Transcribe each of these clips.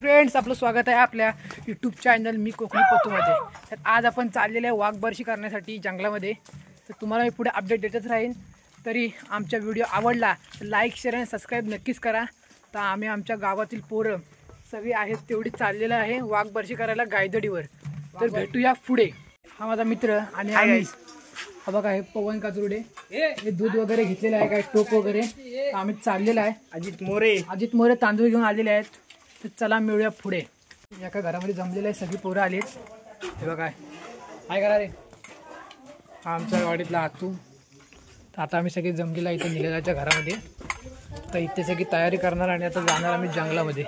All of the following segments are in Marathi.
फ्रेंड्स, आपलं स्वागत आहे आपल्या यूट्यूब चॅनल मी कोकणी पतूमध्ये। तर आज आपण चाललेले आहे वाघबारशी करण्यासाठी जंगलामध्ये। तर तुम्हाला मी पुढे अपडेट देतच राहीन। तरी आमचा व्हिडिओ आवडला तर लाईक शेअर आणि सबस्क्राईब नक्कीच करा। तर आम्ही आमच्या गावातील पोरं सगळी आहेत तेवढी चाललेलं आहे वाघबारशी करायला गायदडीवर। तर भेटूया पुढे। हा माझा मित्र आणि आम्ही हा बघा हे पवन काचुर्डे, हे दूध वगैरे घेतलेलं आहे, काय टोप वगैरे आम्ही चाललेलं आहे। अजित मोरे तांदूळ घेऊन आलेले आहेत। तर चला मिळूया पुढे। एका घरामध्ये जमलेले आहे, सगळी पोरं आलीत। हे बघा काय करा रे, हा आमच्या गाडीतला आतू। तर आता आम्ही सगळे जमलेला इथे निघाल्याच्या घरामध्ये। तर इथे सगळी तयारी करणार आणि आता जाणार आम्ही जंगलामध्ये।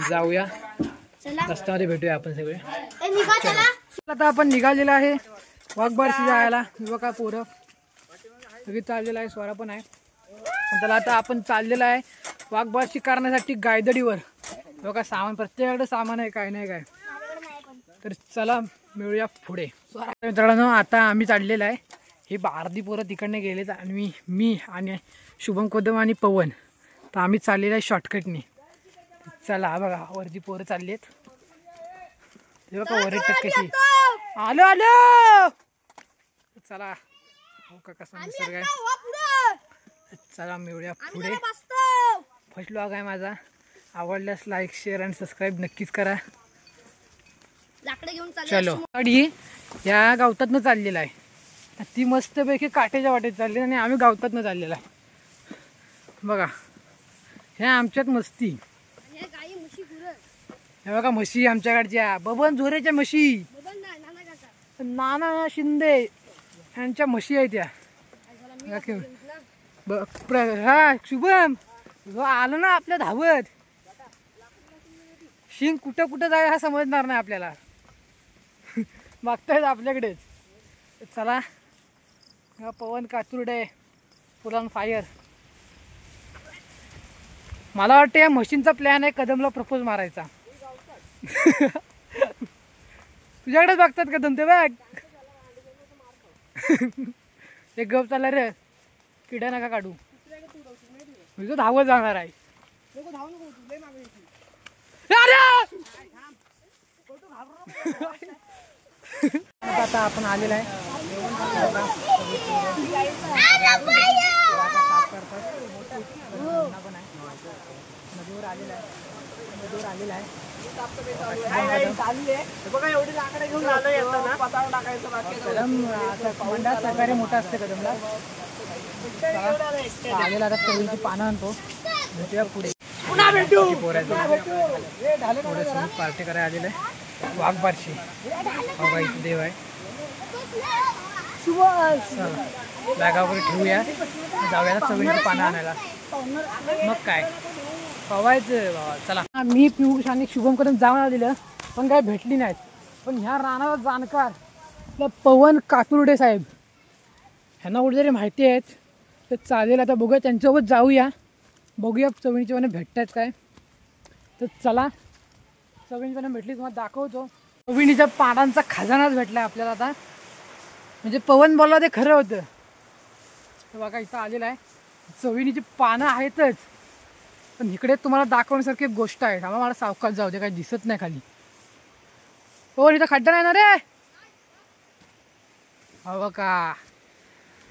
जाऊया, रस्त्यामध्ये भेटूया आपण सगळे। आता आपण निघालेला आहे वाघबारशी जायला। बघा पोरं सगळी चाललेलं आहे, स्वरा पण आहे। त्याला आता आपण चाललेला आहे वाघबारशी करण्यासाठी गायदडीवर। बघा सामान प्रत्येकाकडे सामान आहे, काय नाही काय। तर चला मिळूया पुढे। मित्रांनो आता आम्ही चाललेला आहे, हे अर्धी पोरं तिकडने गेलेत आणि मी आणि शुभम कदम आणि पवन। तर आम्ही चाललेला आहे शॉर्टकटने। चला बघा वरती पोरं चाललेत, हे बघा वर कशी आलो आलो। चला हो का कसा निसर्ग आहे। चला मिळूया पुढे। फर्स्ट व्लॉग आहे माझा, आवडल्यास लाईक शेअर आणि सबस्क्राईब नक्कीच करा। चलो गाडी या गावतातनं चाललेला आहे, ती मस्तपैकी काठ्याच्या वाटेत चालली आणि आम्ही गावतातनं चाललेला आहे। बघा हे आमच्यात मस्ती, हे बघा म्हशी आमच्याकडच्या बबन झोरेच्या म्हशी, नाना शिंदे यांच्या म्हशी आहेत त्या। हा शुभम आलो ना आपल्या धावत, शिंग कुठं कुठं जाय हा समजणार नाही आपल्याला, बघतायत आपल्याकडेच। चला पवन काचुर्डे फुल ऑन फायर। मला वाटतं या मशीनचा प्लॅन आहे कदमला प्रपोज मारायचा। तुझ्याकडेच बघतात कदम ते बघ। एक गप चालला रे, किड्या नका काढू, मी तो धावत जाणार आहे। आता आपण आलेला आहे नदीवर आलेला आहे, नदीवर आलेला आहे। मंडळ सहकार्य मोठा असते कदमला। आलेला आता चवळीची पानं आणतो, भेटूया पुढे। पार्टी करायला आलेलं आहे वाघबारशी। बघा इथे देव आहे, बॅगा वगैरे ठेवूया, जाऊया चवळीची पानं आणायला। मग काय पवायचं बाबा। चला मी पियुष आणि शुभम करून जाऊन आलेलं पण काय भेटली नाहीत। पण ह्या रानाला जाणकार आपलं पवन काचुर्डे साहेब, ह्यांना कुठेतरी माहिती आहेत। तर चालेल आता बघूया त्यांच्यासोबत जाऊया, बघूया चवळीची पानं भेटतात काय। तर चला चवळीची पानं भेटली तुम्हाला दाखवतो। चवळीच्या पानांचा खजानाच भेटला आपल्याला आता, म्हणजे पवन बोलला ते खरं होतं। तर बघा इथं आलेलं आहे, चवळीची पानं आहेतच पण इकडे तुम्हाला दाखवण्यासारखी एक गोष्ट आहे। आम्हाला मला सावकाश जाऊ दे, काही दिसत नाही खाली। हो इथं खड्डा नाही ना रे, हो बघा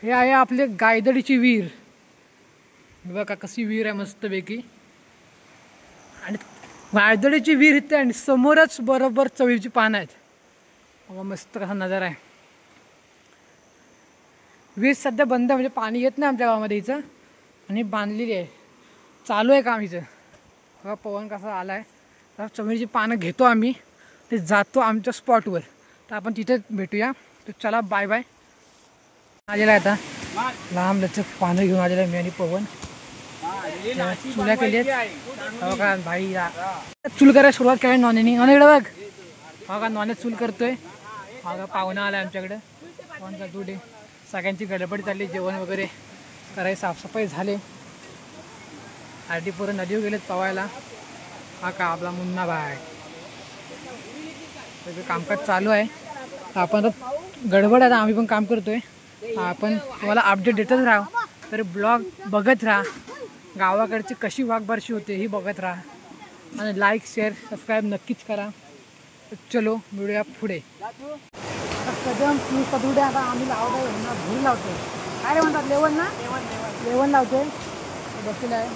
हे आहे आपले गायदडीची विहीर। बघा कशी विहीर आहे मस्तपैकी, आणि गायदडीची विहीर इथे आणि समोरच बरोबर चवळीची पानं आहेत। बघा मस्त कसा नजारा आहे। विहीर सध्या बंद, म्हणजे पाणी येत नाही आमच्या गावामध्ये इथं, आणि बांधलेली आहे, चालू आहे काम हिचं। बघा पवन कसा आला आहे। तर चवळीची पानं घेतो आम्ही, ते जातो आमच्या स्पॉटवर। तर आपण तिथे भेटूया। तर चला बाय बाय। आलेला आहे आता लांब लचक पानं घेऊन आलेला आहे मी आणि पवन। चुल्या केली बघा भाई, चूल करायला सुरुवात केली नॉनेनी। नॉन इकडे बघ, बघा नॉने चूल करतोय। बघा पाहुणा आला आमच्याकडे, पवनचा दुडे। सगळ्यांची गडबड चालली, जेवण वगैरे करायची, साफसफाई झाले। आरती पोरं नदीवर गेलेत पवायला। हा का आपला मुन्ना भाई, सगळं कामकाज चालू आहे। आपण गडबड आहे, आम्ही पण काम करतोय। आपण तुम्हाला अपडेट देतच राहा, तर ब्लॉग बघत राहा। गावाकडची कशी वाघबारशी होते ही बघत राहा। आणि लाईक शेअर सबस्क्राईब नक्कीच करा. चलो मिळूया पुढे. कदम कदुडे आता आम्ही लावतोय ना, भूल लावतोय. काय रे म्हणतात, लेवल ना, लेवल लावतोय. बसलेलं आहे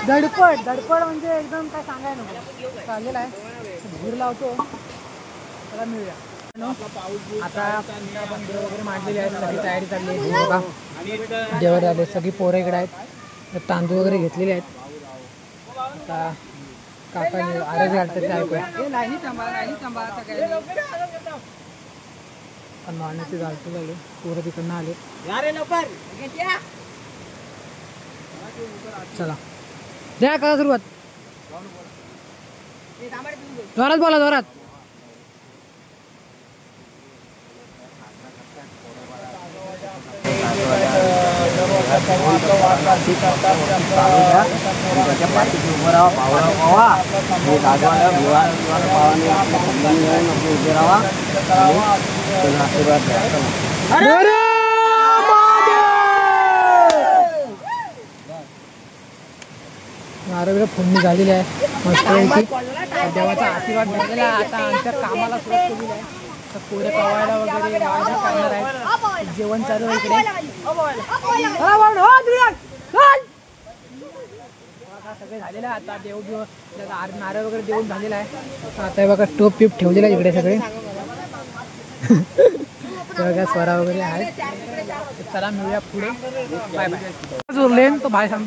धडपड धडपड म्हणजे एकदम काय सांगाय नको, चाललेलं आहे. भूर लावतो. त्याला मिळूया. आता आपण देव वगैरे मांडलेली आहे, सगळी तयारी चालली आहे. बघा देवर आले, सगळी पोरं इकडे आहेत. तांदूळ वगैरे घेतलेले आहेत. आता काका आरोग्य घालतात ते ऐकूया. मारण्याची घालतो झाले, पोरं तिकडनं आले. चला द्या करा सुरुवात. जोरात बोला, जोरात. आरोग्य फोडणी झालेली आहे मस्त. देवाचा आशीर्वाद मिळालेला. आता आमच्या कामाला सुरुवात केलेली आहे. तर पोरं पवायला वगैरे करणार आहे. जेवण चालू आहे इकडे. सगळे झालेलं आहे. आता देव नारळ वगैरे देऊन झालेला आहे. आता बघा टोप पीप ठेवलेला आहे इकडे सगळे. बघा स्वरा वगैरे आहे. चला मिळूया पुढे. Bye bye. जोरलेन तो भाई सांग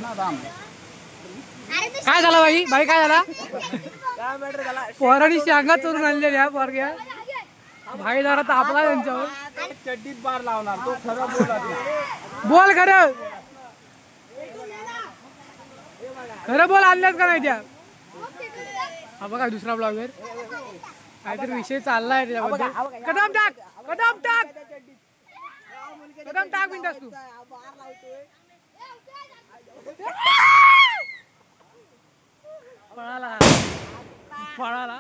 काय झाला बाई, बाई काय झाला. पोरांनी शांगा चोरून आणलेल्या या पोरग्या. भाई जरा तापला त्यांच्यावर. चड्डीत बार लावणार तो खरं बोला. बोल खरं, खरं बोल. आणल्यात का नाही त्या. हा बघा दुसरा ब्लॉगर काहीतरी विषय चाललाय त्याच्याबद्दल. कदम टाक, कदम टाक, कदम टाक बिंदास तू. पळाला पळाला.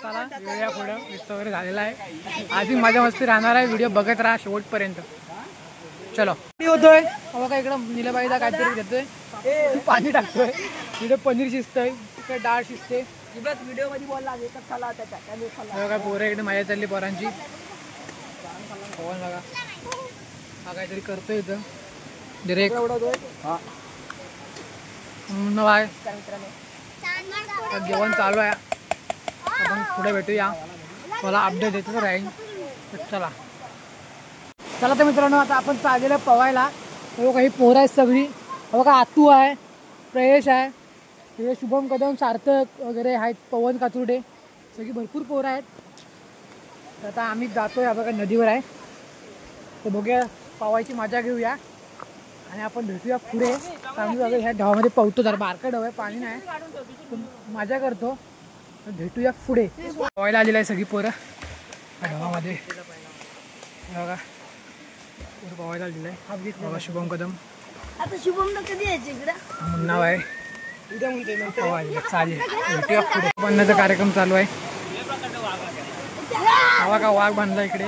चला वेळ्या पुढं मिस्त वगैरे झालेला आहे. आधी मजा मस्ती राहणार आहे. व्हिडिओ बघत राहा शेवटपर्यंत. चलो होतोय बघा इकडं नीलबाईला काहीतरी घेतोय, पाणी टाकतोय. तिथे पनीर शिजतंय, तिकडे डाळ शिजते. व्हिडिओ मध्ये बोलला बघा पोरं इकडे मजा चालली पोरांची. पवन बघा हा काहीतरी करतोय इथं डिरेक्ट. बाय. जेवण चालू आहे. आपण पुढे भेटूया. मला अपडेट देतच राहील. चला चला तर मित्रांनो आता आपण चाललेलं पवायला. काही पोरं आहेत सगळी. बघा आतू आहे, प्रयेश आहे, तिथे शुभम कदम, सार्थक वगैरे आहेत, पवन कातुर्डे, सगळी भरपूर पोरं आहेत. तर आता आम्ही जातोय. बघा नदीवर आहे. तर बघूया पवायची मजा घेऊया आणि आपण भेटूया पुढे. आम्ही बघा ह्या ढवामध्ये पवतो. जरा बारका ढव आहे, पाणी नाही, मजा करतो. भेटूया पुढे. पवायला आलेलं आहे सगळी पोरं ह्या ढवामध्ये. बघा पोरं पवायला आलेलं आहे. बघा शुभम कदम. आता शुभमला कधी यायचं इकडं नाव आहे. चालेल भेटूया पुढे. बनण्याचा कार्यक्रम चालू आहे. हवा का वाघ बांधला इकडे.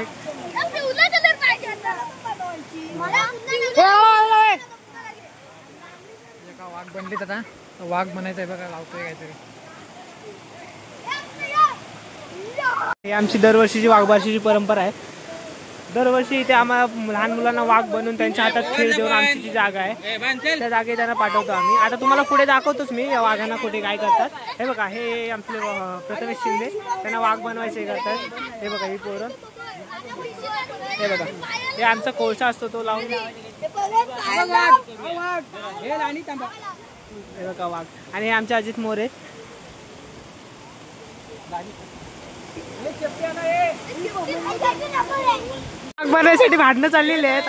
वाघ बनलीत आता. वाघ बनायचं आहे बघा. लावतोय काहीतरी. ही आमची दरवर्षीची वाघबारशीची परंपरा आहे. दरवर्षी इथे आम्हाला लहान मुलांना वाघ बनवून त्यांच्या हातात खेळ देऊन आमची जी जागा आहे त्या जागेत त्यांना पाठवतो आम्ही. आता तुम्हाला पुढे दाखवतोच मी या वाघांना कुठे काय करतात. हे बघा हे आमचे प्रथमेश शिंदे त्यांना वाघ बनवायचे करतात. हे बघा ही पोरं. हे बघा हे आमचा कोळसा असतो तो लावून. हे बघा वाघ. आणि हे आमचे अजित मोरे. वाघ बनवायसाठी भांडणं चाललेली आहेत.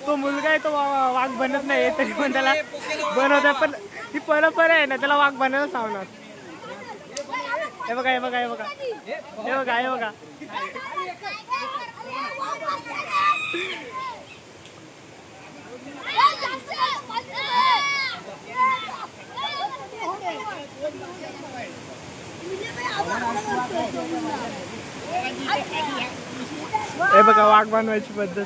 तो मुलगा आहे तो वाघ बनत नाही तरी पण त्याला बनवतात. पण ही परंपरा आहे ना, त्याला वाघ बनायला सांगणार. हे बघा हे बघा हे बघा हे बघा हे बघा. हे बघा वाघ बनवायची पद्धत.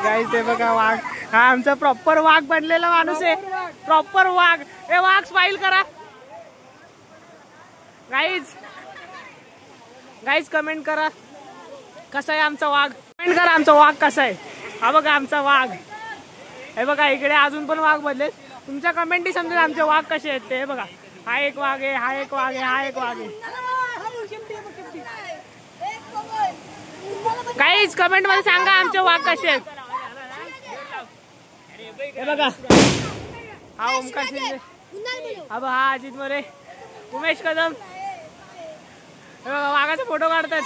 गाईज ते बघा वाघ, हा आमचा प्रॉपर वाघ बनलेला माणूस आहे, प्रॉपर वाघ. हे वाघ स्माइल करा गाईज. गाईज कमेंट करा कसा आहे आमचा वाघ, कमेंट करा आमचा वाघ कसा आहे. हा बघा आमचा वाघ, हे बघा इकडे अजून पण वाघ बदलेत. तुमच्या कमेंटी समजेल आमचे वाघ कसे आहेत ते. हे बघा हा एक वाघ आहे, हा एक वाघ आहे, हा एक वाघ आहे. काहीच कमेंट मध्ये सांगा आमचे वाघ कसे आहेत. हे बघा हा ओमकार शिंदे, हा अजित मोरे, उमेश कदम, हे बघा वाघाचा फोटो काढतात.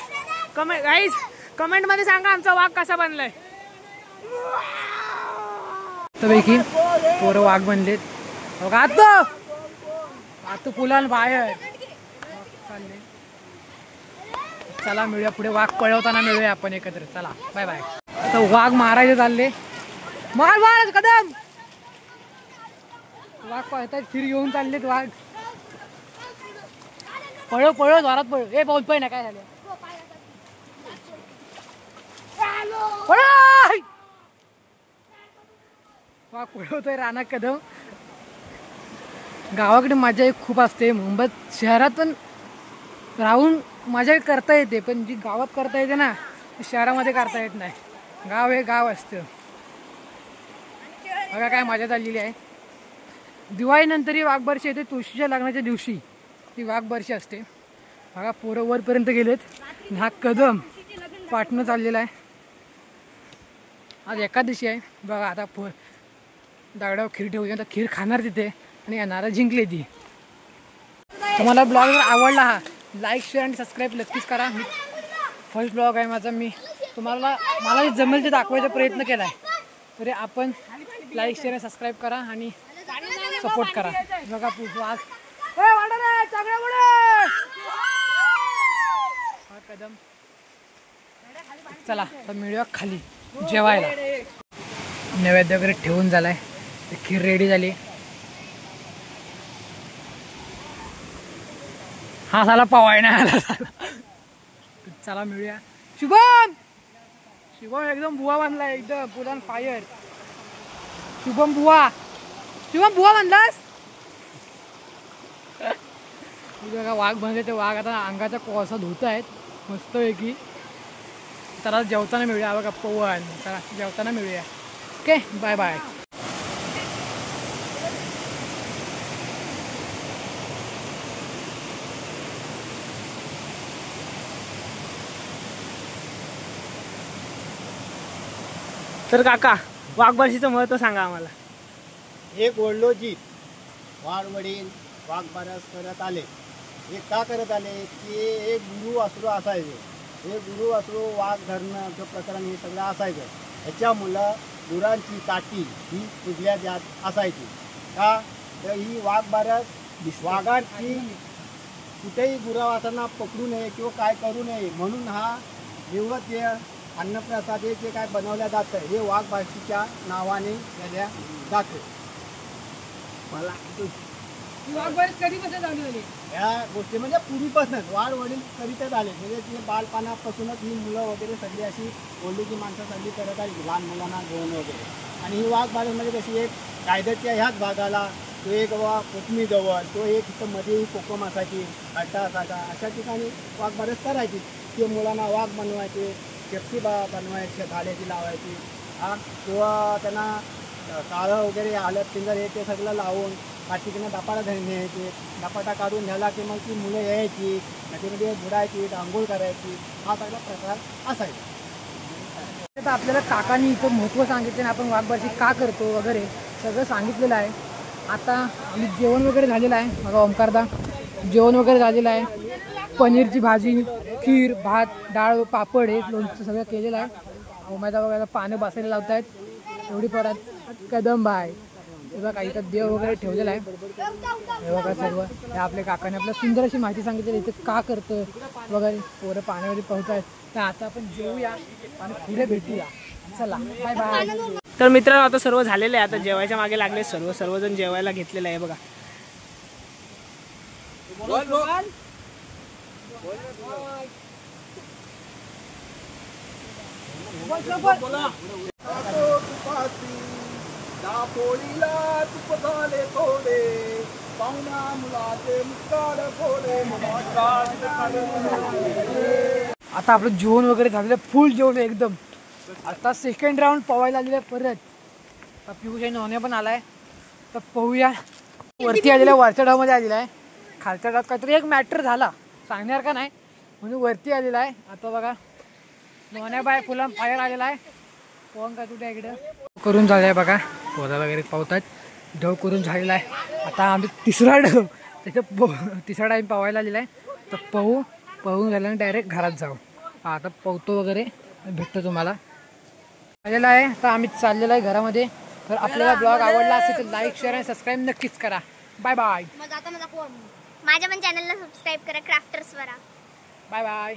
गाईज कमेंट मध्ये सांगा आमचा वाघ कसा बनलाय. पैकी पोरं वाघ बनलेत बघा. आता पुलान बाहेर चालले. चला मिळूया पुढे, वाघ पळवताना मिळूया आपण एकत्र. चला बाय बाय. आता वाघ मारायचे चालले. मार मार कदम. वाघ पळतात, फिर घेऊन चाललेत वाघ. पळव पळव जोरात पळव. ए बोल पळ ना काय झालं. वाघ पळवतोय राणा कदम. गावाकडे मजा एक खूप असते. मुंबईत शहरात पण राहून मजा करता येते, पण जी गावात करता येते ना शहरामध्ये करता येत नाही. गाव हे गाव असतं. बघा काय मजा चाललेली आहे. दिवाळीनंतर ही वाघबारशी येते. तुळशीच्या लग्नाच्या दिवशी ती वाघबारशी असते. बघा पोरं वरपर्यंत गेलेत. हा कदम पाठणं चाललेला आहे. आज एकादशी आहे. बघा आता दगडावर खीर ठेवली, आता खीर खाणार तिथे आणि येणारा जिंकले ती. तुम्हाला ब्लॉग जर आवडला हा लाईक शेअर आणि सबस्क्राईब नक्कीच करा. फर्स्ट ब्लॉग आहे माझा. मला जमेल ते दाखवायचा प्रयत्न केला आहे. तरी आपण लाईक शेअर आणि सबस्क्राईब करा आणि सपोर्ट करा. बघा आज कदम. चला तर मिळूया खाली जेवायला. नैवेद्य वगैरे ठेवून झालाय. खीर रेडी झाली. हा झाला पावाय नाही आला. चला मिळूया. शुभम एकदम बुवा बांधलाय, एकदम पुलान फायर. शुभम बुवा बांधलास. बघा वाघ बांधले ते. वाघ आता अंगाचा कोळसा धुत आहेत मस्त पैकी. त्याला जेवताना मिळूया. बघा पवन. चला जेवताना मिळूया. Okay bye bye. तर काका वाघबारशीचं महत्व सांगा आम्हाला. एक वडलोजी वाघवडील वाघबारस करत आले. हे का करत आले की एक गुरु वासरू असायचे. हे गुरु वासरू वाघ धरणं प्रकरण हे सगळं असायचं. ह्याच्यामुळं गुरांची काठी ही पूजल्या जात असायची. का तर ही वाघबारस वाघांची कुठेही गुरावासांना पकडू नये किंवा काय करू नये म्हणून हा निवृत्त अन्नप्रसाद हे जे काय बनवल्या जातं हे वाघबारशीच्या नावाने केल्या जातं. मला कधीपासून चालू झाली या गोष्टी म्हणजे पूर्वीपासूनच वाढ वडील करीतच आले. म्हणजे ते बालपणापासूनच ही मुलं वगैरे सगळी अशी ओळखीची माणसं सगळी करत आली लहान मुलांना घेऊन वगैरे. आणि ही वाघबारसमध्ये कशी एक कायद्याच्या ह्याच भागाला तो एक कोकमी जवळ तो एक इथं मध्ये कोकम असायची, अड्डा असायचा. अशा ठिकाणी वाघबारस करायची. ते मुलांना वाघ बनवायचे, शेपटी बनवायची, घाल्याची लावायची. किंवा त्यांना काळं वगैरे आलं पिंजर हे ते सगळं लावून काठीकडनं दापाटा धरून न्यायचे. दापाटा काढून न्यायला की मग ती मुलं यायची, नदीमध्ये बुडायची, आंघोळ करायची. हा सगळा प्रकार असायचा. आता आपल्याला काकांनी इथं महत्त्व सांगितलं आणि आपण वाघबारशी का करतो वगैरे सगळं सांगितलेलं आहे. आता आम्ही जेवण वगैरे झालेलं आहे. बघा ओमकारदा जेवण वगैरे झालेलं आहे. पनीरची भाजी, खीर, भात, डाळ, पापड हे लोणचं सगळं केलेलं आहे. ओमायदा वगैरे पानं बसायला लावत आहेत. एवढी परत कदम बाय. हे बघा इथं देव वगैरे ठेवलेला आहे. हे बघा सर्व हे आपल्या काकाने आपल्याला सुंदर अशी माहिती सांगितली इथे का करतं वगैरे. पोरं पाण्यामध्ये पोहत आहेत. तर आता आपण जेवूया आणि पुढे भेटूया. चला बाय बाय. तर मित्रांनो आता सर्व झालेलं आहे. आता जेवायच्या मागे लागले सर्वजण जेवायला घेतलेलं आहे. बघा आता आपलं जेवण वगैरे झालेलं, फुल जेवण एकदम. आता सेकंड राऊंड पवायला आलेलं आहे परत. आता पियुष आणि नोन्या पण आलाय, तर पाहूया. वरती आलेला आहे, वरच्या डावमध्ये आलेला आहे. खालच्या डावात काहीतरी एक मॅटर झाला, सांगणार का नाही म्हणून वरती आलेला आहे. आता बघा नोन्या बाय फुल फायर आलेला आहे. पवन का तुझ्या इकडं करून झालं आहे बघा, पोरा वगैरे पावतात. ढव करून झालेला आहे. आता आम्ही तिसरा ढव त्याच्या तिसरा टाईम पवायला आलेला आहे. तर पवून झाल्याने डायरेक्ट घरात जाऊ. आता पवतो वगैरे भेटतो तुम्हाला आलेला आहे. तर आम्ही चाललेला आहे घरामध्ये. तर आपल्याला ब्लॉग आवडला असेल तर लाईक शेअर आणि सबस्क्राईब नक्कीच करा. Bye bye. माझ्या पण चॅनलला सबस्क्राईब करा क्राफ्टर्स वरा. Bye bye.